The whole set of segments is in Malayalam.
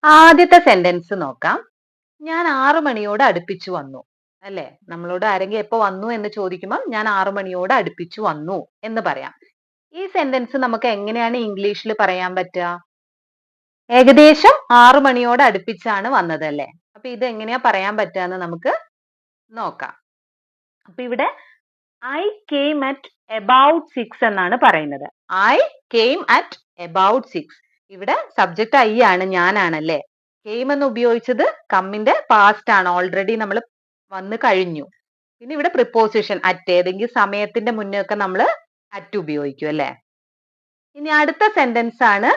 ആദ്യത്തെ സെന്റൻസ് നോക്കാം. ഞാൻ 6 മണിയോട് അടുപ്പിച്ചു വന്നു. അല്ലേ? നമ്മളോട് ആരെങ്കിലും എപ്പോ വന്നു എന്ന് ചോദിക്കുമ്പോൾ ഞാൻ 6 മണിയോട് അടുപ്പിച്ചു വന്നു എന്ന് പറയാം. ഈ സെന്റൻസ് നമുക്ക് എങ്ങനെയാണ് ഇംഗ്ലീഷിൽ പറയാൻ പറ്റുക? ഏകദേശം 6 മണിയോട് അടുപ്പിച്ചാണ് വന്നത് അല്ലേ? അപ്പൊ ഇത് എങ്ങനെയാ പറയാൻ പറ്റുക എന്ന് നമുക്ക് നോക്കാം. അപ്പൊ ഇവിടെ I came at about 6 എന്നാണ് പറയുന്നത്. I came at about 6. ഇവിടെ സബ്ജക്റ്റ് I ആണ്, ഞാനാണല്ലേ. came എന്ന് ഉപയോഗിച്ചത് കമ്മിന്റെ പാസ്റ്റ് ആണ്, ഓൾറെഡി നമ്മൾ വന്നു കഴിഞ്ഞു. പിന്നെ ഇവിടെ പ്രിപ്പോസിഷൻ at, ഏതെങ്കിലും സമയത്തിന്റെ മുന്നേ ഒക്കെ നമ്മൾ at ഉപയോഗിക്കും അല്ലേ. ഇനി അടുത്ത സെന്റൻസ് ആണ്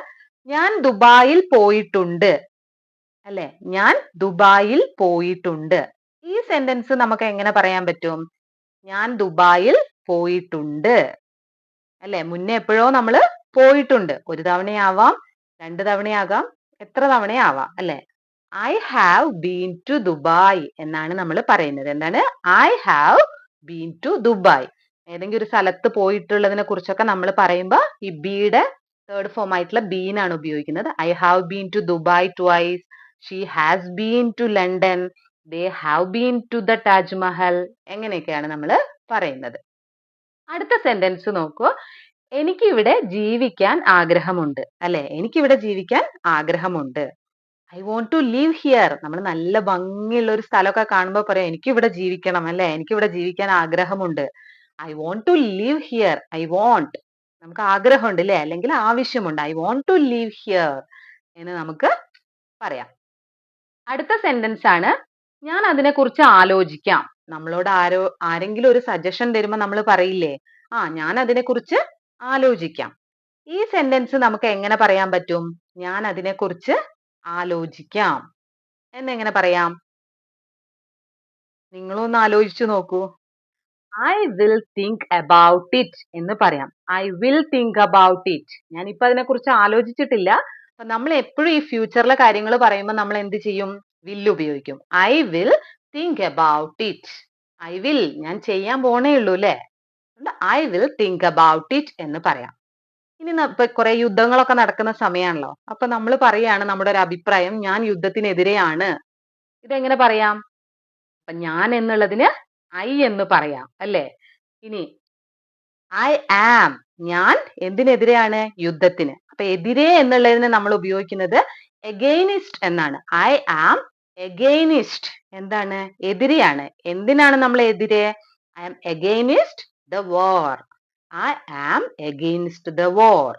ഞാൻ ദുബായിൽ പോയിട്ടുണ്ട് അല്ലെ. ഞാൻ ദുബായിൽ പോയിട്ടുണ്ട്. ഈ സെന്റൻസ് നമുക്ക് എങ്ങനെ പറയാൻ പറ്റും? ഞാൻ ദുബായിൽ പോയിട്ടുണ്ട് അല്ലെ. മുന്നേ എപ്പോഴോ നമ്മൾ പോയിട്ടുണ്ട്. ഒരു തവണയാവാം, 2 തവണയാകാം, എത്ര തവണയാവാം അല്ലെ. I have been to Dubai എന്നാണ് നമ്മൾ പറയുന്നത്. എന്താണ്? I have been to Dubai. ഏതെങ്കിലും ഒരു സ്ഥലത്ത് പോയിട്ടുള്ളതിനെ കുറിച്ചൊക്കെ നമ്മൾ പറയുമ്പോൾ ഈ ബിയുടെ തേർഡ് ഫോം ആയിട്ടുള്ള ബീൻ ആണ് ഉപയോഗിക്കുന്നത്. I have been to Dubai twice. She has been to London. They have been to the Taj Mahal. എങ്ങനെയൊക്കെയാണ് നമ്മൾ പറയുന്നത്. അടുത്ത സെന്റൻസ് നോക്കൂ. എനിക്കിവിടെ ജീവിക്കാൻ ആഗ്രഹമുണ്ട് അല്ലെ. എനിക്കിവിടെ ജീവിക്കാൻ ആഗ്രഹമുണ്ട്. I want to live here. നമ്മൾ നല്ല ഭംഗിയുള്ള ഒരു സ്ഥലമൊക്കെ കാണുമ്പോൾ പറയാം എനിക്കിവിടെ ജീവിക്കണം അല്ലെ, എനിക്കിവിടെ ജീവിക്കാൻ ആഗ്രഹമുണ്ട്. I want to live here. I want, നമുക്ക് ആഗ്രഹമുണ്ട് അല്ലെ, അല്ലെങ്കിൽ ആവശ്യമുണ്ട്. I want to live here എന്ന് നമുക്ക് പറയാം. അടുത്ത സെന്റൻസ് ആണ് ഞാൻ അതിനെക്കുറിച്ച് ആലോചിക്കാം. നമ്മളോട് ആരെങ്കിലും ഒരു സജഷൻ തരുമ്പോൾ നമ്മൾ പറയില്ലേ, ഞാൻ അതിനെക്കുറിച്ച് ആലോചിക്കാം. ഈ സെന്റൻസ് നമുക്ക് എങ്ങനെ പറയാൻ പറ്റും? ഞാൻ അതിനെക്കുറിച്ച് ആലോചിക്കാം എന്നെങ്ങനെ പറയാം? നിങ്ങളൊന്ന് ആലോചിച്ചു നോക്കൂ. I will think about it എന്ന് പറയാം. I will think about it. ഞാൻ ഇപ്പൊ അതിനെക്കുറിച്ച് ആലോചിച്ചിട്ടില്ല. അപ്പൊ നമ്മൾ എപ്പോഴും ഈ ഫ്യൂച്ചറിലെ കാര്യങ്ങൾ പറയുമ്പോൾ നമ്മൾ എന്ത് ചെയ്യും? will ഉപയോഗിക്കും. I will think about it. I will, ഞാൻ ചെയ്യാൻ പോണേ ഉള്ളൂ അല്ലേ. I will think about it എന്ന് പറയാം. ഇനി ഇപ്പൊ കുറെ യുദ്ധങ്ങളൊക്കെ നടക്കുന്ന സമയമാണല്ലോ. അപ്പൊ നമ്മൾ പറയാണ് നമ്മുടെ ഒരു അഭിപ്രായം, ഞാൻ യുദ്ധത്തിനെതിരെയാണ്. ഇതെങ്ങനെ പറയാം? അപ്പൊ ഞാൻ എന്നുള്ളതിന് I എന്ന് പറയാം അല്ലേ. ഇനി I am, ഞാൻ എന്തിനെതിരെയാണ്? യുദ്ധത്തിന്. അപ്പൊ എതിരെ എന്നുള്ളതിന് നമ്മൾ ഉപയോഗിക്കുന്നത് against എന്നാണ്. I am against, എന്താണ്? എതിരെയാണ്. എന്തിനാണ് നമ്മൾ എതിരെ? I am against the war. I am against the war.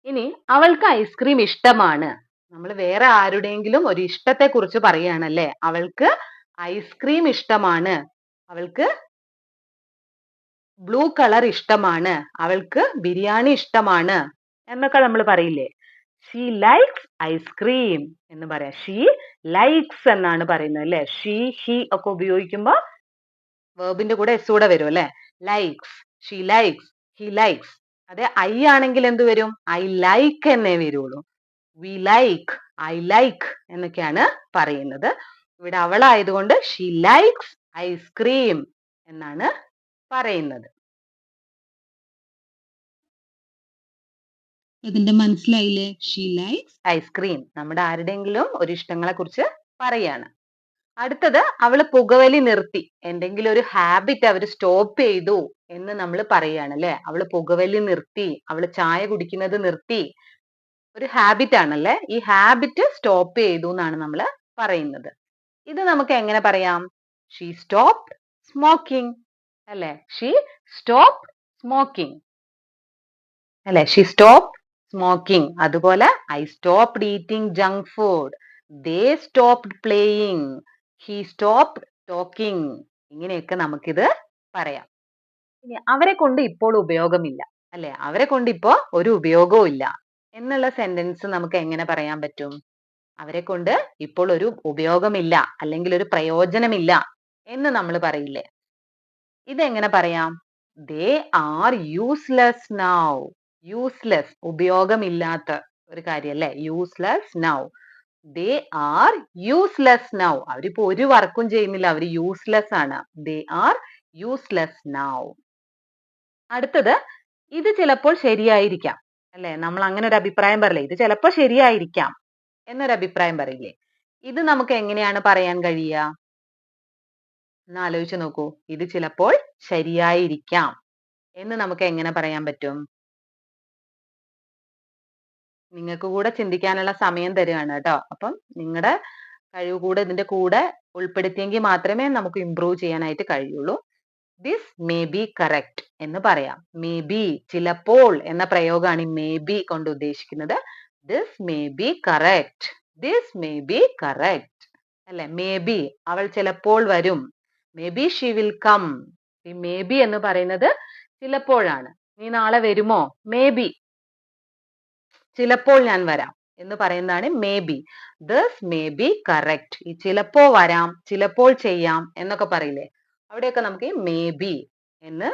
ഇനി അവൾക്ക് ഐസ്ക്രീം ഇഷ്ടമാണ്. നമ്മൾ വേറെ ആരുടെയെങ്കിലും ഒരു ഇഷ്ടത്തെ കുറിച്ച് പറയുകയാണല്ലേ. അവൾക്ക് ഐസ്ക്രീം ഇഷ്ടമാണ്. അവൾക്ക് ബ്ലൂ കളർ ഇഷ്ടമാണ്. അവൾക്ക് ബിരിയാണി ഇഷ്ടമാണ് എന്നൊക്കെ നമ്മൾ പറയില്ലേ. ഷീ ലൈക്സ് ഐസ്ക്രീം എന്ന് പറയാം. ഷീ ലൈക്സ് എന്നാണ് പറയുന്നത് അല്ലെ. ഷീ, ഹി ഒക്കെ ഉപയോഗിക്കുമ്പോൾ വേർബിന്റെ കൂടെ എസ് കൂടെ വരും അല്ലെ. Likes, she likes, he likes. അതെ ഐ ആണെങ്കിൽ എന്ത് വരും? ഐ ലൈക്ക് എന്നേ വരുള്ളൂ. വി ലൈക്ക്, ഐ ലൈക്ക് എന്നൊക്കെയാണ് പറയുന്നത്. ഇവിടെ അവളായതുകൊണ്ട് ഷീ ലൈക്സ് ഐസ്ക്രീം എന്നാണ് പറയുന്നത്. ഇതിന്റെ മനസ്സിലായില്ലേ? She likes ice cream. നമ്മുടെ ആരുടെയെങ്കിലും ഒരു ഇഷ്ടങ്ങളെ കുറിച്ച് പറയാണ്. അടുത്തത് അവള് പുകവലി നിർത്തി. എന്തെങ്കിലും ഒരു ഹാബിറ്റ് അവർ സ്റ്റോപ്പ് ചെയ്തു എന്ന് നമ്മൾ പറയാണ് അല്ലെ. അവള് പുകവലി നിർത്തി, അവള് ചായ കുടിക്കുന്നത് നിർത്തി. ഒരു ഹാബിറ്റ് ആണല്ലേ. ഈ ഹാബിറ്റ് സ്റ്റോപ്പ് ചെയ്തു എന്നാണ് നമ്മൾ പറയുന്നത്. ഇത് നമുക്ക് എങ്ങനെ പറയാം? ഷീ സ്റ്റോപ്ഡ് സ്മോക്കിംഗ് അല്ലെ. ഷീ സ്റ്റോപ്ഡ് സ്മോക്കിംഗ് അല്ലെ. She stopped smoking. അതുപോലെ I stopped eating junk food. They stopped playing. He stopped talking. ഇങ്ങനെയൊക്കെ നമുക്കിത് പറയാം. ഇനി അവരെ കൊണ്ട് ഇപ്പോൾ ഉപയോഗമില്ല അല്ലെ. അവരെ കൊണ്ട് ഇപ്പോ ഒരു ഉപയോഗവും ഇല്ല എന്നുള്ള സെന്റൻസ് നമുക്ക് എങ്ങനെ പറയാൻ പറ്റും? അവരെ കൊണ്ട് ഇപ്പോൾ ഒരു ഉപയോഗമില്ല അല്ലെങ്കിൽ ഒരു പ്രയോജനമില്ല എന്ന് നമ്മൾ പറയില്ലേ. ഇതെങ്ങനെ പറയാം? They are useless now. Useless, ഉപയോഗമില്ലാത്ത ഒരു കാര്യല്ലേ. Useless now. They are useless now. അവരിപ്പോ ഒരു വർക്കും ചെയ്യുന്നില്ല, അവർ യൂസ്ലെസ് ആണ്. They are useless now. അടുത്തത് ഇത് ചിലപ്പോൾ ശരിയായിരിക്കാം അല്ലെ. നമ്മൾ അങ്ങനെ ഒരു അഭിപ്രായം പറയില്ലേ. ഇത് ചിലപ്പോൾ ശരിയായിരിക്കാം എന്നൊരു അഭിപ്രായം പറയില്ലേ? ഇത് നമുക്ക് എങ്ങനെയാണ് പറയാൻ കഴിയുക? ഒന്ന് ആലോചിച്ച് നോക്കൂ. ഇത് ചിലപ്പോൾ ശരിയായിരിക്കാം എന്ന് നമുക്ക് എങ്ങനെ പറയാൻ പറ്റും? നിങ്ങൾക്ക് കൂടെ ചിന്തിക്കാനുള്ള സമയം തരുകയാണ് കേട്ടോ. അപ്പം നിങ്ങളുടെ കഴിവ് കൂടെ ഇതിന്റെ കൂടെ ഉൾപ്പെടുത്തിയെങ്കിൽ മാത്രമേ നമുക്ക് ഇംപ്രൂവ് ചെയ്യാനായിട്ട് കഴിയുള്ളൂ. This may be correct എന്ന് പറയാം. May be ചിലപ്പോൾ എന്ന പ്രയോഗമാണ് ഈ may be കൊണ്ട് ഉദ്ദേശിക്കുന്നത്. This may be correct. This may be correct. അല്ലെ? May be അവൾ ചിലപ്പോൾ വരും. Maybe she will come. ഈ may be എന്ന് പറയുന്നത് ചിലപ്പോഴാണ്. നീ നാളെ വരുമോ? Maybe ചിലപ്പോൾ ഞാൻ വരാം എന്ന് പറയുന്നതാണ് may be. This may be correct. ഈ ചിലപ്പോ വരാം, ചിലപ്പോൾ ചെയ്യാം എന്നൊക്കെ പറയില്ലേ? അവിടെയൊക്കെ നമുക്ക് ഈ may be എന്ന്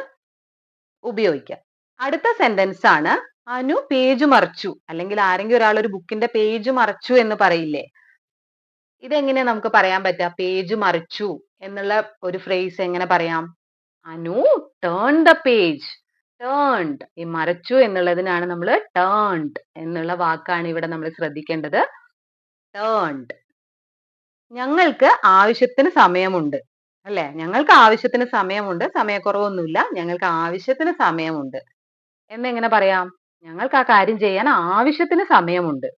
ഉപയോഗിക്കാം. അടുത്ത സെന്റൻസ് ആണ് അനു പേജ് മറിച്ചു, അല്ലെങ്കിൽ ആരെങ്കിലും ഒരാൾ ഒരു ബുക്കിന്റെ പേജ് മറിച്ചു എന്ന് പറയില്ലേ? ഇതെങ്ങനെ നമുക്ക് പറയാൻ പറ്റുക? പേജ് മറിച്ചു എന്നുള്ള ഒരു ഫ്രേസ് എങ്ങനെ പറയാം? Anu turn the page. Turned ഈ മറിച്ചു എന്നുള്ളതിനാണ് നമ്മൾ ടേൺഡ് എന്നുള്ള വാക്കാണ് ഇവിടെ നമ്മൾ ശ്രദ്ധിക്കേണ്ടത്. ടേൺഡ്. ഞങ്ങൾക്ക് ആവശ്യത്തിന് സമയമുണ്ട്, അല്ലെ? ഞങ്ങൾക്ക് ആവശ്യത്തിന് സമയമുണ്ട്, സമയക്കുറവൊന്നുമില്ല, ഞങ്ങൾക്ക് ആവശ്യത്തിന് സമയമുണ്ട് എന്നെങ്ങനെ പറയാം? ഞങ്ങൾക്ക് ആ കാര്യം ചെയ്യാൻ ആവശ്യത്തിന് സമയമുണ്ട്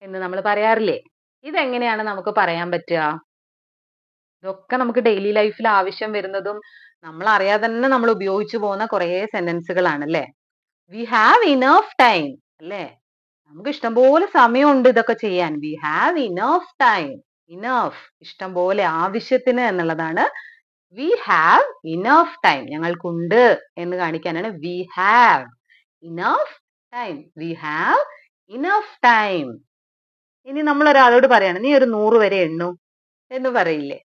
എന്ന് നമ്മൾ പറയാറില്ലേ? ഇതെങ്ങനെയാണ് നമുക്ക് പറയാൻ പറ്റുക? ഇതൊക്കെ നമുക്ക് ഡെയിലി ലൈഫിൽ ആവശ്യം വരുന്നതും നമ്മൾ അറിയാതെ തന്നെ നമ്മൾ ഉപയോഗിച്ചു പോകുന്ന കുറേ സെന്റൻസുകളാണ് അല്ലേ? വി ഹാവ് ഇനഫ് ടൈം, അല്ലേ? നമുക്ക് ഇഷ്ടംപോലെ സമയമുണ്ട് ഇതൊക്കെ ചെയ്യാൻ. We have enough time. Enough ഇഷ്ടം പോലെ, ആവശ്യത്തിന് എന്നുള്ളതാണ് വി ഹാവ് ഇനഫ് ടൈം. ഞങ്ങൾക്കുണ്ട് എന്ന് കാണിക്കാനാണ് we have enough time. We have enough time. ഇനി നമ്മൾ ഒരാളോട് പറയാണ് നീ ഒരു 100 വരെ എണ്ണു എന്ന് പറയില്ലേ?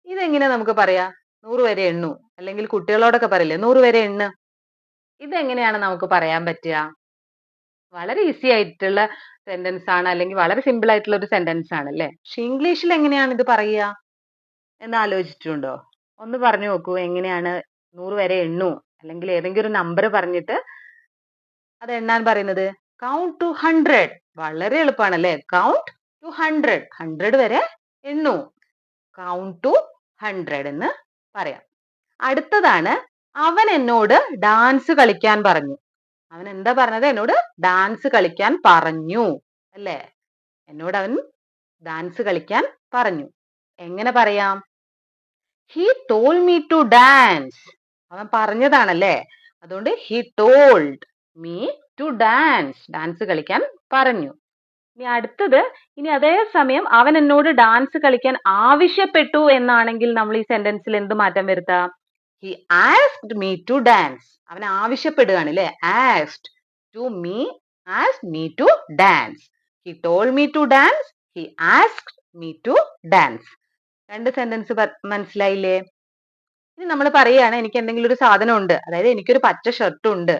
ഇതെങ്ങനെ നമുക്ക് പറയാ? 100 വരെ എണ്ണു. അല്ലെങ്കിൽ കുട്ടികളോടൊക്കെ പറയില്ലേ 100 വരെ എണ്ണ്. ഇതെങ്ങനെയാണ് നമുക്ക് പറയാൻ പറ്റുക? വളരെ ഈസി ആയിട്ടുള്ള സെന്റൻസ് ആണ്, അല്ലെങ്കിൽ വളരെ സിമ്പിൾ ആയിട്ടുള്ള ഒരു സെന്റൻസ് ആണ് അല്ലേ? പക്ഷെ ഇംഗ്ലീഷിൽ എങ്ങനെയാണ് ഇത് പറയുക എന്ന് ആലോചിച്ചിട്ടുണ്ടോ? ഒന്ന് പറഞ്ഞു നോക്കൂ. എങ്ങനെയാണ് 100 വരെ എണ്ണു, അല്ലെങ്കിൽ ഏതെങ്കിലും ഒരു നമ്പർ പറഞ്ഞിട്ട് അത് എണ്ണാൻ പറയുന്നത്? Count to 100. വളരെ എളുപ്പമാണ് അല്ലേ? Count to 100. 100 വരെ എണ്ണു. കൗണ്ട് ടു 100 എന്ന് പറയാം. അടുത്തതാണ് അവൻ എന്നോട് ഡാൻസ് കളിക്കാൻ പറഞ്ഞു. അവൻ എന്താ പറഞ്ഞത്? എന്നോട് ഡാൻസ് കളിക്കാൻ പറഞ്ഞു, അല്ലേ? എന്നോട് അവൻ ഡാൻസ് കളിക്കാൻ പറഞ്ഞു. എങ്ങനെ പറയാം? He told me to dance. അവൻ പറഞ്ഞതാണല്ലേ, അതുകൊണ്ട് he told me to dance. Dance കളിക്കാൻ പറഞ്ഞു. ഇനി അടുത്തത്, ഇനി അതേ സമയം അവൻ എന്നോട് ഡാൻസ് കളിക്കാൻ ആവശ്യപ്പെട്ടു എന്നാണെങ്കിൽ നമ്മൾ ഈ സെന്റൻസിൽ എന്ത് മാറ്റം വരുത്താം? He asked me to dance. അവൻ ആവശ്യപ്പെടുകയാണ് അല്ലേ? Asked to me, asked me to dance. He told me to dance. He asked me to dance. രണ്ട് സെന്റൻസ് മനസ്സിലായില്ലേ? ഇനി നമ്മൾ പറയുകയാണ് എനിക്ക് എന്തെങ്കിലും ഒരു സാധനം ഉണ്ട്, അതായത് എനിക്കൊരു പച്ച ഷർട്ട് ഉണ്ട്,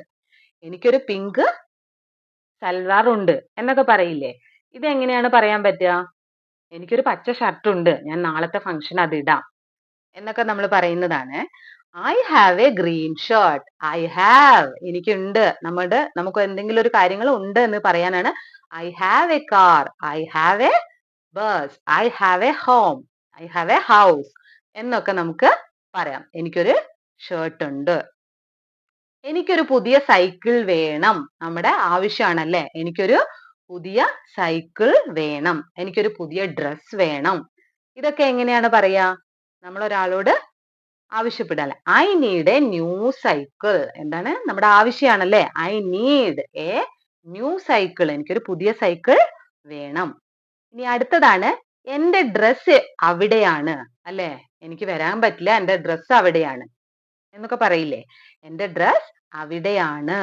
എനിക്കൊരു പിങ്ക് സൽവാർ ഉണ്ട് എന്നൊക്കെ പറയില്ലേ? ഇത് എങ്ങനെയാണ് പറയാൻ പറ്റുക? എനിക്കൊരു പച്ച ഷർട്ട് ഉണ്ട്, ഞാൻ നാളത്തെ ഫംഗ്ഷൻ അത് ഇടാം എന്നൊക്കെ നമ്മൾ പറയുന്നതാണ്. I have A green shirt. I have എനിക്കുണ്ട്, നമുക്ക് എന്തെങ്കിലും ഒരു കാര്യങ്ങൾ ഉണ്ട് എന്ന് പറയാനാണ് I have A car. I have A bus. I have A home. I have A house എന്നൊക്കെ നമുക്ക് പറയാം. എനിക്കൊരു ഷർട്ട് ഉണ്ട്. എനിക്കൊരു പുതിയ സൈക്കിൾ വേണം. നമ്മുടെ ആവശ്യമാണല്ലേ? എനിക്കൊരു പുതിയ സൈക്കിൾ വേണം. എനിക്കൊരു പുതിയ ഡ്രസ് വേണം. ഇതൊക്കെ എങ്ങനെയാണ് പറയാ? നമ്മൾ ഒരാളോട് ആവശ്യപ്പെടാല്ലേ? I need a new cycle. എന്താണ്? നമ്മുടെ ആവശ്യമാണല്ലേ? I need a new cycle. എനിക്കൊരു പുതിയ സൈക്കിൾ വേണം. ഇനി അടുത്തതാണ് എന്റെ ഡ്രസ് അവിടെയാണ്, അല്ലേ? എനിക്ക് വരാൻ പറ്റില്ല, എന്റെ ഡ്രസ് അവിടെയാണ് എന്നൊക്കെ പറയില്ലേ? എന്റെ ഡ്രസ് അവിടെയാണ്.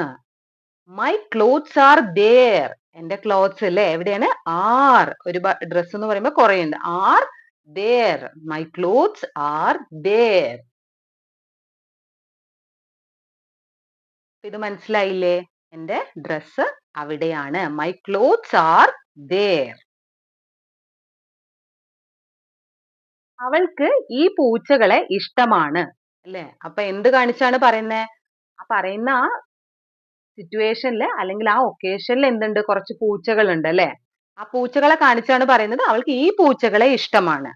My clothes are there. എന്റെ ക്ലോത്ത്സ് അല്ലേ എവിടെയാണ്? ആർ. ഒരു ഡ്രസ് എന്ന് പറയുമ്പോൾ കുറേ ഉണ്ട്. Are there. My clothes are there. ഇത് മനസ്സിലായില്ലേ? എന്റെ ഡ്രസ് അവിടെയാണ്. My clothes are there. അവൾക്ക് ഈ പൂച്ചകളെ ഇഷ്ടമാണ്, അല്ലേ? അപ്പൊ എന്ത് കാണിച്ചാണ് പറയുന്നേ? ആ പറയുന്ന ആ സിറ്റുവേഷനിൽ അല്ലെങ്കിൽ ആ ഒക്കേഷനിൽ എന്തുണ്ട്? കുറച്ച് പൂച്ചകൾ ഉണ്ട് അല്ലേ? ആ പൂച്ചകളെ കാണിച്ചാണ് പറയുന്നത് അവൾക്ക് ഈ പൂച്ചകളെ ഇഷ്ടമാണ്.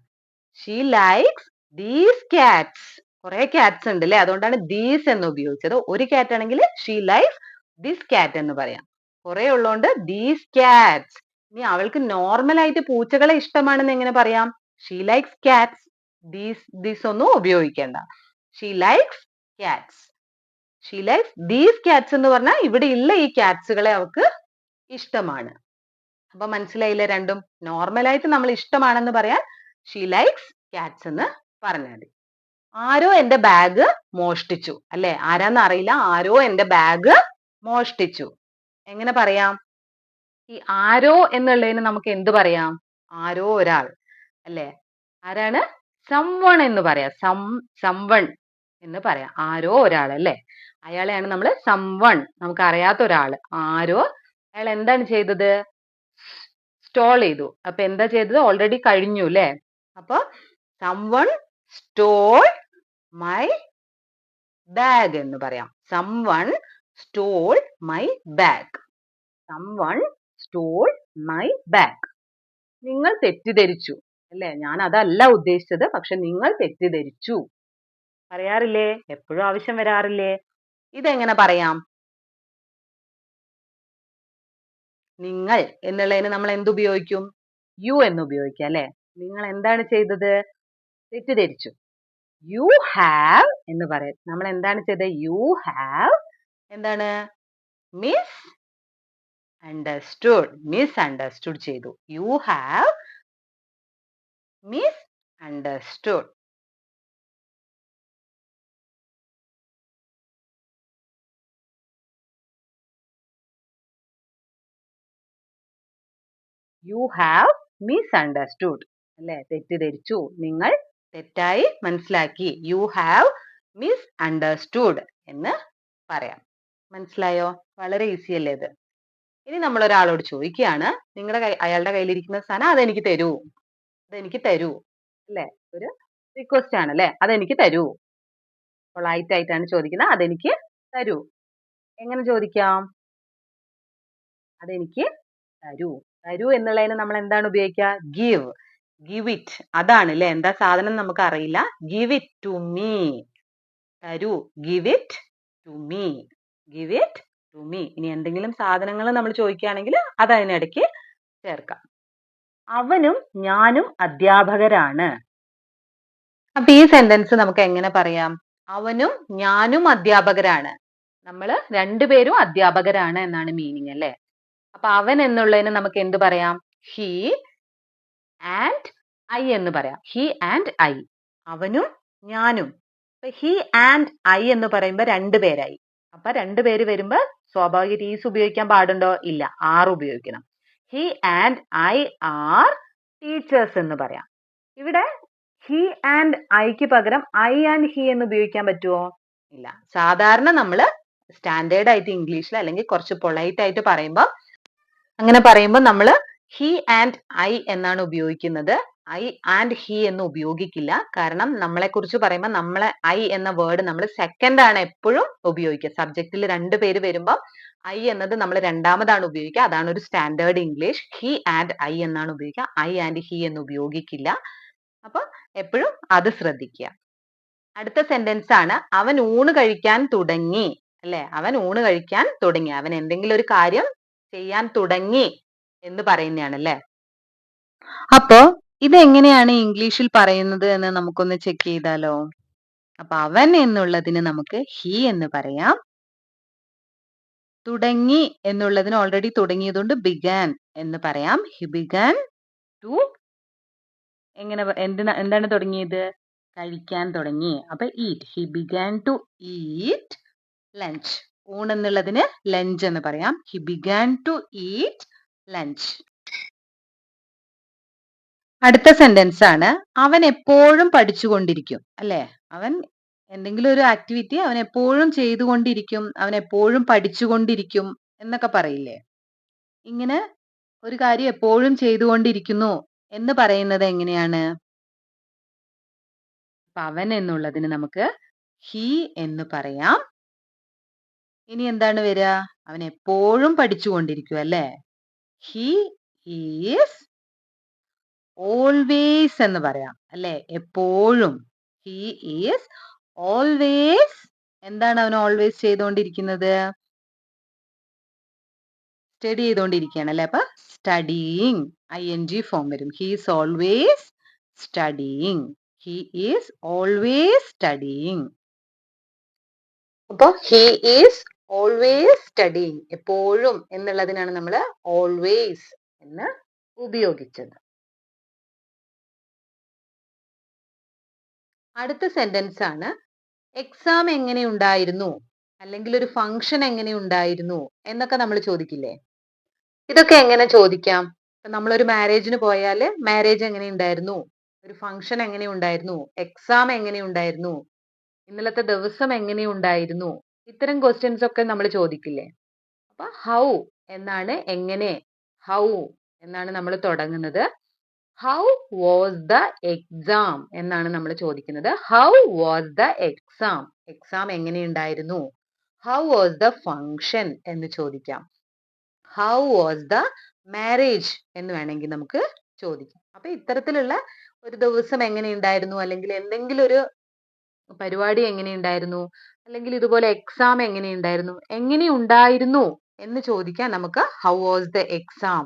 She likes these Katz. കുറെ കാറ്റ്സ് ഉണ്ട് അല്ലെ, അതുകൊണ്ടാണ് ദീസ് എന്ന് ഉപയോഗിച്ചത്. ഒരു കാറ്റ് ആണെങ്കിൽ ഷീ ലൈക്സ് ദിസ് കാറ്റ് എന്ന് പറയാം. കുറെ ഉള്ളതുകൊണ്ട് ദീസ് കാറ്റ്സ്. ഇനി അവൾക്ക് നോർമൽ ആയിട്ട് പൂച്ചകളെ ഇഷ്ടമാണെന്ന് എങ്ങനെ പറയാം? She likes Katz. ദീസ് ഒന്നും ഉപയോഗിക്കേണ്ട. She likes Katz. She likes these Katz എന്ന് പറഞ്ഞാൽ ഇവിടെ ഉള്ള ഈ കാറ്റ്സുകളെ അവൾക്ക് ഇഷ്ടമാണ്. അപ്പൊ മനസ്സിലായില്ലേ രണ്ടും? നോർമൽ ആയിട്ട് നമ്മൾ ഇഷ്ടമാണെന്ന് പറയാൻ ഷീ ലൈക്സ് കാറ്റ്സ് എന്ന് പറഞ്ഞാൽ മതി. ആരോ എന്റെ ബാഗ് മോഷ്ടിച്ചു അല്ലെ, ആരാന്ന് അറിയില്ല, ആരോ എന്റെ ബാഗ് മോഷ്ടിച്ചു. എങ്ങനെ പറയാം? ഈ ആരോ എന്നുള്ളതിന് നമുക്ക് എന്ത് പറയാം? ആരോ ഒരാൾ അല്ലെ, ആരാണ്? സംവൺ എന്ന് പറയാം. സംവൺ എന്ന് പറയാം. ആരോ ഒരാൾ അല്ലെ, അയാളെയാണ് നമ്മൾ സംവൺ, നമുക്ക് അറിയാത്ത ഒരാൾ. ആരോ, അയാൾ എന്താണ് ചെയ്തത്? സ്റ്റോൾ ചെയ്തു. അപ്പൊ എന്താ ചെയ്തത്? ഓൾറെഡി കഴിഞ്ഞു അല്ലെ. അപ്പൊ സംവൺ സ്റ്റോൾ മൈ ബാഗ് എന്ന് പറയാം. Someone stall my bag. Someone stall my bag. നിങ്ങൾ തെറ്റിദ്ധരിച്ചു അല്ലെ, ഞാൻ അതല്ല ഉദ്ദേശിച്ചത്, പക്ഷെ നിങ്ങൾ തെറ്റിദ്ധരിച്ചു. പറയാറില്ലേ? എപ്പോഴും ആവശ്യം വരാറില്ലേ? ഇതെങ്ങനെ പറയാം? നിങ്ങൾ എന്നുള്ളതിന് നമ്മൾ എന്തുപയോഗിക്കും? യു എന്ന് ഉപയോഗിക്കാം അല്ലെ. നിങ്ങൾ എന്താണ് ചെയ്തത്? തെറ്റിദ്ധരിച്ചു. യു ഹാവ് എന്ന് പറയാം. നമ്മൾ എന്താണ് ചെയ്തത്? യു ഹാവ് എന്താണ്? Miss understood. മിസ് അണ്ടർസ്റ്റുഡ് ചെയ്തു. You have miss understood. You have miss understood അല്ലെ, തെറ്റിദ്ധരിച്ചു, നിങ്ങൾ തെറ്റായി മനസ്സിലാക്കി. യു ഹാവ് മിസ് അണ്ടർസ്റ്റുഡ് എന്ന് പറയാം. മനസ്സിലായോ? വളരെ ഈസി അല്ലേ ഇത്? ഇനി നമ്മൾ ഒരാളോട് ചോദിക്കുകയാണ്, അയാളുടെ കയ്യിലിരിക്കുന്ന സാധനം അതെനിക്ക് തരൂ, അതെനിക്ക് തരൂ അല്ലെ, ഒരു റിക്വസ്റ്റ് ആണ് അല്ലെ, അതെനിക്ക് തരൂ. പൊളൈറ്റ് ആയിട്ടാണ് ചോദിക്കുന്നത്, അതെനിക്ക് തരൂ. എങ്ങനെ ചോദിക്കാം? അതെനിക്ക് തരൂ. തരൂ എന്നുള്ളതിന് നമ്മൾ എന്താണ് ഉപയോഗിക്കുക? ഗിവ്. Give it. അതാണ് അല്ലെ, എന്താ സാധനം നമുക്ക് അറിയില്ല. Give it to me. തരൂ. Give it to me. Give it to me. ഇനി എന്തെങ്കിലും സാധനങ്ങൾ നമ്മൾ ചോദിക്കുകയാണെങ്കിൽ അത് അതിനിടയ്ക്ക് ചേർക്കാം. അവനും ഞാനും അധ്യാപകരാണ്. അപ്പൊ ഈ സെന്റൻസ് നമുക്ക് എങ്ങനെ പറയാം? അവനും ഞാനും അധ്യാപകരാണ്. നമ്മൾ രണ്ടുപേരും അധ്യാപകരാണ് എന്നാണ് മീനിങ് അല്ലെ. അപ്പൊ അവൻ എന്നുള്ളതിന് നമുക്ക് എന്ത് പറയാം? ഹി ആൻഡ് ഐ എന്ന് പറയാം. He and I. അവനും ഞാനും. ഹി ആൻഡ് ഐ എന്ന് പറയുമ്പോ രണ്ടുപേരായി. അപ്പൊ രണ്ടുപേര് വരുമ്പോ സ്വാഭാവിക ഈസ് ഉപയോഗിക്കാൻ പാടുണ്ടോ? ഇല്ല, ആർ ഉപയോഗിക്കണം. He and I R teachers എന്ന് പറയാം. ഇവിടെ ഹി ആൻഡ് ഐക്ക് പകരം ഐ ആൻഡ് ഹി എന്ന് ഉപയോഗിക്കാൻ പറ്റുമോ? ഇല്ല. സാധാരണ നമ്മള് സ്റ്റാൻഡേർഡ് ആയിട്ട് ഇംഗ്ലീഷിൽ അല്ലെങ്കിൽ കുറച്ച് പൊളൈറ്റ് ആയിട്ട് പറയുമ്പോൾ അങ്ങനെ പറയുമ്പോൾ നമ്മൾ ഹി ആൻഡ് ഐ എന്നാണ് ഉപയോഗിക്കുന്നത്. ഐ ആൻഡ് ഹി എന്ന് ഉപയോഗിക്കില്ല. കാരണം നമ്മളെ കുറിച്ച് പറയുമ്പോൾ നമ്മളെ ഐ എന്ന വേർഡ് നമ്മൾ സെക്കൻഡ് ആണ് എപ്പോഴും ഉപയോഗിക്കുക. സബ്ജക്റ്റിൽ രണ്ട് പേര് വരുമ്പോൾ ഐ എന്നത് നമ്മൾ രണ്ടാമതാണ് ഉപയോഗിക്കുക. അതാണ് ഒരു standard English. He and I എന്നാണ് ഉപയോഗിക്കുക. ഐ ആൻഡ് ഹി എന്ന് ഉപയോഗിക്കില്ല. അപ്പൊ എപ്പോഴും അത് ശ്രദ്ധിക്കുക. അടുത്ത സെന്റൻസ് ആണ്, അവൻ ഊണ് കഴിക്കാൻ തുടങ്ങി അല്ലെ. അവൻ ഊണ് കഴിക്കാൻ തുടങ്ങി. അവൻ എന്തെങ്കിലും ഒരു കാര്യം ചെയ്യാൻ തുടങ്ങി എന്ന് പറയുന്നതാണ് അല്ലെ. അപ്പോ ഇതെങ്ങനെയാണ് ഇംഗ്ലീഷിൽ പറയുന്നത് എന്ന് നമുക്കൊന്ന് ചെക്ക് ചെയ്താലോ. അപ്പൊ അവൻ എന്നുള്ളതിന് നമുക്ക് ഹി എന്ന് പറയാം. തുടങ്ങി എന്നുള്ളതിന് ഓൾറെഡി തുടങ്ങിയതുകൊണ്ട് ബിഗാൻ എന്ന് പറയാം. ഹി ബിഗാൻ ടു എന്താണ് തുടങ്ങിയത്? കഴിക്കാൻ തുടങ്ങി. അപ്പൊ eat. He began to eat lunch. ഊണ് എന്നുള്ളതിന് ലഞ്ച് എന്ന് പറയാം. He began to eat lunch. അടുത്ത സെന്റൻസ് ആണ്, അവൻ എപ്പോഴും പഠിച്ചുകൊണ്ടിരിക്കും അല്ലെ. അവൻ എന്തെങ്കിലും ഒരു ആക്ടിവിറ്റി അവൻ എപ്പോഴും ചെയ്തുകൊണ്ടിരിക്കും, അവൻ എപ്പോഴും പഠിച്ചുകൊണ്ടിരിക്കും എന്നൊക്കെ പറയില്ലേ. ഇങ്ങനെ ഒരു കാര്യം എപ്പോഴും ചെയ്തുകൊണ്ടിരിക്കുന്നു എന്ന് പറയുന്നത് എങ്ങനെയാണ്? അവൻ എന്നുള്ളതിന് നമുക്ക് ഹി എന്ന് പറയാം. ഇനി എന്താണ് വരിക? അവൻ എപ്പോഴും പഠിച്ചുകൊണ്ടിരിക്കും അല്ലെ. ഹി ഈസ് ഓൾവേസ് എന്ന് പറയാം അല്ലെ, എപ്പോഴും. ഹി ഈസ് ഓൾവേസ്, എന്താണ് അവൻ ഓൾവേസ് ചെയ്തുകൊണ്ടിരിക്കുന്നത്? സ്റ്റഡി ചെയ്തുകൊണ്ടിരിക്കുകയാണ് അല്ലെ. അപ്പൊ സ്റ്റഡിയിങ് ING ഫോം വരും. He is always studying. He is always studying. അപ്പൊ ഹി ഈസ് ഓൾവേസ് സ്റ്റഡിയിങ്, എപ്പോഴും എന്നുള്ളതിനാണ് നമ്മൾ ഓൾവേസ് എന്ന് ഉപയോഗിച്ചത്. അടുത്ത സെന്റൻസ് ആണ്, എക്സാം എങ്ങനെ ഉണ്ടായിരുന്നു, അല്ലെങ്കിൽ ഒരു ഫംഗ്ഷൻ എങ്ങനെ ഉണ്ടായിരുന്നു എന്നൊക്കെ നമ്മൾ ചോദിക്കില്ലേ. ഇതൊക്കെ എങ്ങനെ ചോദിക്കാം? നമ്മളൊരു മാരേജിന് പോയാല് മാരേജ് എങ്ങനെ ഉണ്ടായിരുന്നു, ഒരു ഫംഗ്ഷൻ എങ്ങനെ ഉണ്ടായിരുന്നു, എക്സാം എങ്ങനെ ഉണ്ടായിരുന്നു, ഇന്നലത്തെ ദിവസം എങ്ങനെ ഉണ്ടായിരുന്നു, ഇത്തരം ക്വസ്റ്റ്യൻസ് ഒക്കെ നമ്മൾ ചോദിക്കില്ലേ. അപ്പൊ ഹൗ എന്നാണ്, എങ്ങനെ, ഹൗ എന്നാണ് നമ്മൾ തുടങ്ങുന്നത്. ഹൗ വാസ് ദ എക്സാം എന്നാണ് നമ്മൾ ചോദിക്കുന്നത്. How was the exam, exam എങ്ങനെയുണ്ടായിരുന്നു. ഹൗ വാസ് ദ ഫംഗ്ഷൻ എന്ന് ചോദിക്കാം. ഹൗ വാസ് ദ മാരേജ് എന്ന് വേണമെങ്കിൽ നമുക്ക് ചോദിക്കാം. അപ്പൊ ഇത്തരത്തിലുള്ള ഒരു ദിവസം എങ്ങനെയുണ്ടായിരുന്നു, അല്ലെങ്കിൽ എന്തെങ്കിലും ഒരു പരിപാടി എങ്ങനെയുണ്ടായിരുന്നു, അല്ലെങ്കിൽ ഇതുപോലെ എക്സാം എങ്ങനെയുണ്ടായിരുന്നു, എങ്ങനെയുണ്ടായിരുന്നു എന്ന് ചോദിക്കാൻ നമുക്ക് how was the exam,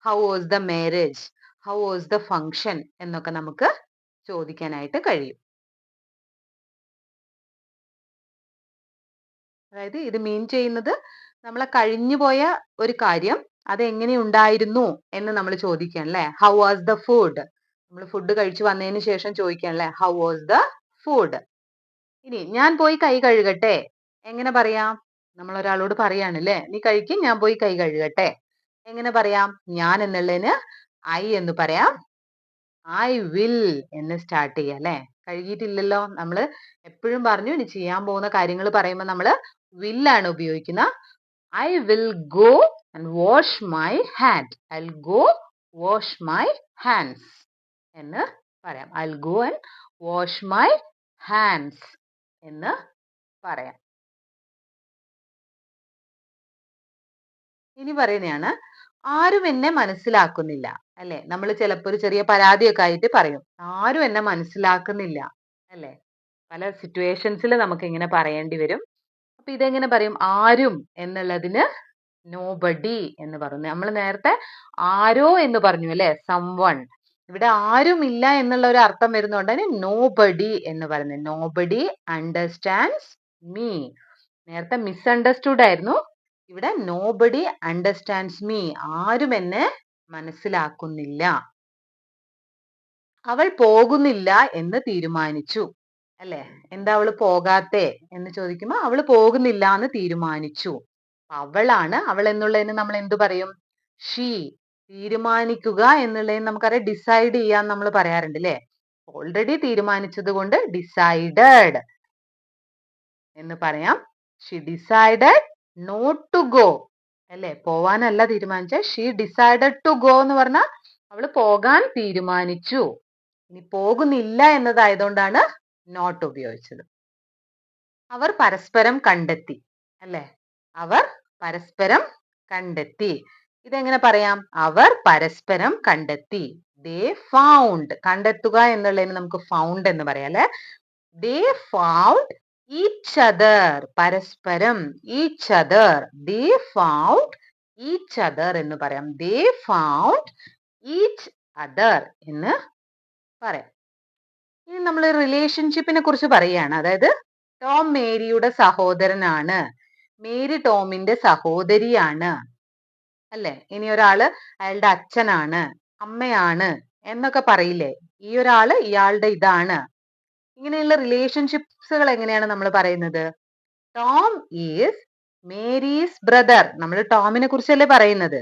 how was the marriage, how was the function എന്നൊക്കെ നമുക്ക് ചോദിക്കാനായിട്ട് കഴിയും. അതായത് ഇത് മീൻ ചെയ്യുന്നത്, നമ്മളെ കഴിഞ്ഞുപോയ ഒരു കാര്യം അത് എങ്ങനെ ഉണ്ടായിരുന്നു എന്ന് നമ്മൾ ചോദിക്കാൻ അല്ലെ. ഹൗ വാസ് ദ ഫുഡ്, നമ്മൾ ഫുഡ് കഴിച്ചു വന്നതിന് ശേഷം ചോദിക്കാൻ അല്ലെ, ഹൗ വാസ് ദ ഫുഡ്. ഇനി ഞാൻ പോയി കൈ കഴുകട്ടെ, എങ്ങനെ പറയാം? നമ്മൾ ഒരാളോട് പറയാണ് അല്ലെ, നീ കഴിക്കും, ഞാൻ പോയി കൈ കഴുകട്ടെ. എങ്ങനെ പറയാം? ഞാൻ എന്നുള്ളതിന് ഐ എന്ന് പറയാം. ഐ വിൽ എന്ന് സ്റ്റാർട്ട് ചെയ്യാം അല്ലെ. കഴുകിയിട്ടില്ലല്ലോ, നമ്മൾ എപ്പോഴും പറഞ്ഞു ഇനി ചെയ്യാൻ പോകുന്ന കാര്യങ്ങൾ പറയുമ്പോൾ നമ്മൾ will ആണ് ഉപയോഗിക്കുന്നത്. I will go and wash my hand. I will go wash my hands എന്ന് പറയാം. I will go and wash my hands എന്ന് പറയാം. ഇനി പറയുന്നതാണ്, ആരും എന്നെ മനസ്സിലാക്കുന്നില്ല അല്ലെ. നമ്മൾ ചിലപ്പോൾ ഒരു ചെറിയ പരാതിയൊക്കെ ആയിട്ട് പറയും, ആരും എന്നെ മനസ്സിലാക്കുന്നില്ല അല്ലെ. പല സിറ്റുവേഷൻസിൽ നമുക്ക് ഇങ്ങനെ പറയേണ്ടി വരും. അപ്പൊ ഇതെങ്ങനെ പറയും? ആരും എന്നുള്ളതിന് നോബഡി എന്ന് പറഞ്ഞു. നമ്മൾ നേരത്തെ ആരോ എന്ന് പറഞ്ഞു അല്ലെ, സംവൺ. ഇവിടെ ആരും ഇല്ല എന്നുള്ള ഒരു അർത്ഥം വരുന്നോണ്ടാണ് നോബഡി എന്ന് പറയുന്നത്. Nobody understands me. നേരത്തെ മിസ്അണ്ടർസ്റ്റുഡ് ആയിരുന്നു, ഇവിടെ നോബഡി അണ്ടർസ്റ്റാൻഡ്സ് മീ, ആരും എന്നെ മനസ്സിലാക്കുന്നില്ല. അവൾ പോകുന്നില്ല എന്ന് തീരുമാനിച്ചു അല്ലെ. എന്താ അവള് പോകാത്തെ എന്ന് ചോദിക്കുമ്പോ അവള് പോകുന്നില്ല എന്ന് തീരുമാനിച്ചു. അവളാണ്, അവൾ എന്നുള്ളതിന് നമ്മൾ എന്ത് പറയും? ഷീ. തീരുമാനിക്കുക എന്നുള്ളതിന് നമുക്കറിയാം ഡിസൈഡ് ചെയ്യാൻ നമ്മൾ പറയാറുണ്ട് അല്ലെ. ഓൾറെഡി തീരുമാനിച്ചത് കൊണ്ട് ഡിസൈഡഡ് എന്ന് പറയാം. She decided not to go അല്ലെ, പോവാനല്ല തീരുമാനിച്ച. ഷീ ഡിസൈഡഡ് ടു ഗോ എന്ന് പറഞ്ഞാൽ അവള് പോകാൻ തീരുമാനിച്ചു. ഇനി പോകുന്നില്ല എന്നതായതുകൊണ്ടാണ് നോട്ട് ഉപയോഗിച്ചത്. അവർ പരസ്പരം കണ്ടെത്തി അല്ലെ. അവർ പരസ്പരം കണ്ടെത്തി. ഇതെങ്ങനെ പറയാം? അവർ പരസ്പരം കണ്ടെത്തി. They found. കണ്ടെത്തുക എന്നുള്ളതിന് നമുക്ക് ഫൗണ്ട് എന്ന് പറയാം അല്ലെ. They found each other. പരസ്പരം. Each other. They found each other എന്ന് പറയാം. ദേ ഫൗണ്ട് ഈച്ച് അതർ എന്ന് പറയാം. ഇനി നമ്മൾ റിലേഷൻഷിപ്പിനെ കുറിച്ച് പറയുകയാണ്. അതായത് ടോം മേരിയുടെ സഹോദരനാണ്, മേരി ടോമിന്റെ സഹോദരിയാണ് അല്ലെ. ഇനി ഒരാള് അയാളുടെ അച്ഛനാണ്, അമ്മയാണ് എന്നൊക്കെ പറയില്ലേ. ഈ ഒരാള് ഇയാളുടെ ഇതാണ്. ഇങ്ങനെയുള്ള റിലേഷൻഷിപ്സുകൾ എങ്ങനെയാണ് നമ്മൾ പറയുന്നത്? Tom is Mary's brother. നമ്മൾ ടോമിനെ കുറിച്ചല്ലേ പറയുന്നത്.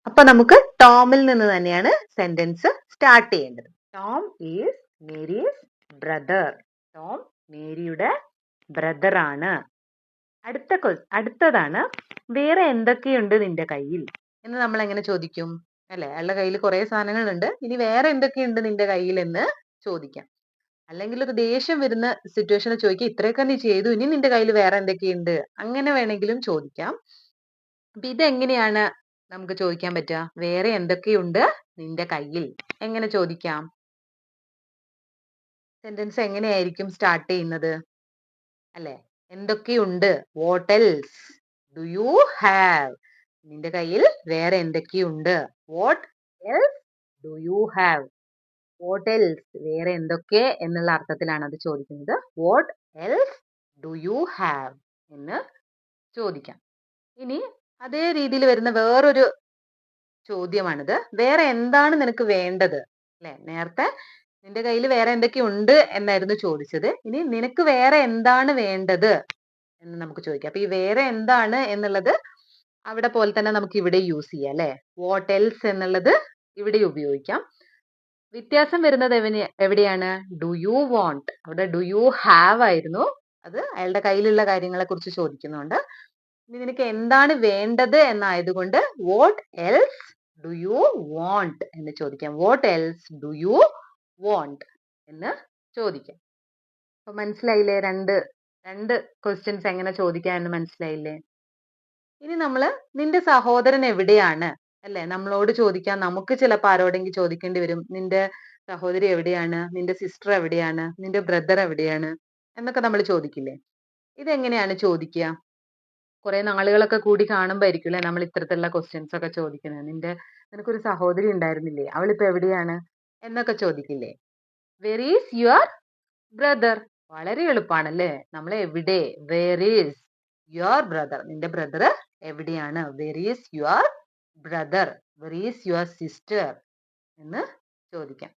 അപ്പൊ നമുക്ക് ടോമിൽ നിന്ന് തന്നെയാണ് സെന്റൻസ് സ്റ്റാർട്ട് ചെയ്യേണ്ടത്. Tom is Mary's brother. Tom മേരിയുടെ ബ്രദർ ആണ്. അടുത്തതാണ്, വേറെ എന്തൊക്കെയുണ്ട് നിന്റെ കയ്യിൽ എന്ന് നമ്മൾ എങ്ങനെ ചോദിക്കും അല്ലെ. അയാളുടെ കയ്യിൽ കുറെ സാധനങ്ങളുണ്ട്, ഇനി വേറെ എന്തൊക്കെയുണ്ട് നിന്റെ കയ്യിൽ എന്ന് ചോദിക്കാം. അല്ലെങ്കിൽ ഒരു ദേഷ്യം വരുന്ന സിറ്റുവേഷനിൽ ചോദിക്കുക, ഇത്രയൊക്കെ നീ ചെയ്തു, ഇനി നിന്റെ കയ്യിൽ വേറെ എന്തൊക്കെയുണ്ട്, അങ്ങനെ വേണമെങ്കിലും ചോദിക്കാം. അപ്പൊ ഇതെങ്ങനെയാണ് നമുക്ക് ചോദിക്കാൻ പറ്റുക? വേറെ എന്തൊക്കെയുണ്ട് നിന്റെ കയ്യിൽ? എങ്ങനെ ചോദിക്കാം? സെന്റൻസ് എങ്ങനെയായിരിക്കും സ്റ്റാർട്ട് ചെയ്യുന്നത്? അല്ലെ? എന്തൊക്കെയുണ്ട്? What else do you have? നിന്റെ കയ്യിൽ വേറെ എന്തൊക്കെയുണ്ട്? What else do you have? What else? വേറെ എന്തൊക്കെ എന്നുള്ള അർത്ഥത്തിലാണ് അത് ചോദിക്കുന്നത്. What else do you have? എന്ന് ചോദിക്കാം. ഇനി അതേ രീതിയിൽ വരുന്ന വേറൊരു ചോദ്യമാണിത്. വേറെ എന്താണ് നിനക്ക് വേണ്ടത്? അല്ലെ? നേരത്തെ നിന്റെ കയ്യിൽ വേറെ എന്തൊക്കെയുണ്ട് എന്നായിരുന്നു ചോദിച്ചത്. ഇനി നിനക്ക് വേറെ എന്താണ് വേണ്ടത് എന്ന് നമുക്ക് ചോദിക്കാം. അപ്പൊ ഈ വേറെ എന്താണ് എന്നുള്ളത് അവിടെ പോലെ തന്നെ നമുക്ക് ഇവിടെ യൂസ് ചെയ്യാം അല്ലെ? What else എന്നുള്ളത് ഇവിടെ ഉപയോഗിക്കാം. വ്യത്യാസം വരുന്നത് എവിടെയാണ്? Do you want? അവിടെ do you have ആയിരുന്നു. അത് അയാളുടെ കയ്യിലുള്ള കാര്യങ്ങളെ കുറിച്ച് ചോദിക്കുന്നുണ്ട്. ഇനി നിനക്ക് എന്താണ് വേണ്ടത് എന്നായതുകൊണ്ട് what else do you want എന്ന് ചോദിക്കാം. What else do you want എന്ന് ചോദിക്കാം. അപ്പൊ മനസ്സിലായില്ലേ? രണ്ട് ക്വസ്റ്റ്യൻസ് എങ്ങനെ ചോദിക്കാം എന്ന് മനസ്സിലായില്ലേ? ഇനി നമ്മള് നിന്റെ സഹോദരൻ എവിടെയാണ്? അല്ലെ? നമ്മളോട് ചോദിക്കാം. നമുക്ക് ചിലപ്പോൾ ആരോടെങ്കിലും ചോദിക്കേണ്ടി വരും. നിന്റെ സഹോദരി എവിടെയാണ്? നിന്റെ സിസ്റ്റർ എവിടെയാണ്? നിന്റെ ബ്രദർ എവിടെയാണ്? എന്നൊക്കെ നമ്മൾ ചോദിക്കില്ലേ? ഇതെങ്ങനെയാണ് ചോദിക്കുക? കുറെ നാളുകളൊക്കെ കൂടി കാണുമ്പോ ആയിരിക്കും അല്ലെ നമ്മൾ ഇത്തരത്തിലുള്ള ക്വസ്റ്റ്യൻസ് ഒക്കെ ചോദിക്കുന്നത്. നിനക്കൊരു സഹോദരി ഉണ്ടായിരുന്നില്ലേ? അവളിപ്പോ എവിടെയാണ്? എന്നൊക്കെ ചോദിക്കില്ലേ? Where is your brother? വളരെ എളുപ്പാണല്ലേ? നമ്മൾ എവിടെ? Where is your brother? നിന്റെ ബ്രദർ എവിടെയാണ്? Where is your brother? Where is your sister? എന്ന് ചോദിക്കാം.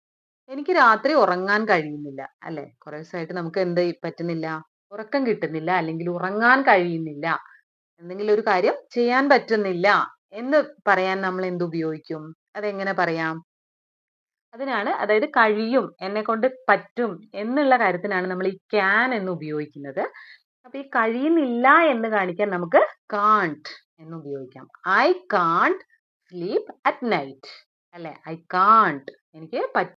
എനിക്ക് രാത്രി ഉറങ്ങാൻ കഴിയുന്നില്ല അല്ലെ? കുറെ ദിവസമായിട്ട് നമുക്ക് എന്ത് പറ്റുന്നില്ല? ഉറക്കം കിട്ടുന്നില്ല അല്ലെങ്കിൽ ഉറങ്ങാൻ കഴിയുന്നില്ല. എന്തെങ്കിലും ഒരു കാര്യം ചെയ്യാൻ പറ്റുന്നില്ല എന്ന് പറയാൻ നമ്മൾ എന്ത് ഉപയോഗിക്കും? അതെങ്ങനെ പറയാം? അതിനാണ് അതായത് കഴിയും, എന്നെ കൊണ്ട് പറ്റും എന്നുള്ള കാര്യത്തിനാണ് നമ്മൾ ഈ can എന്ന് ഉപയോഗിക്കുന്നത്. അപ്പൊ ഈ കഴിയുന്നില്ല എന്ന് കാണിക്കാൻ നമുക്ക് can't എന്ന് ഉപയോഗിക്കാം. I can't sleep at night. അല്ലെ? I can't. എനിക്ക്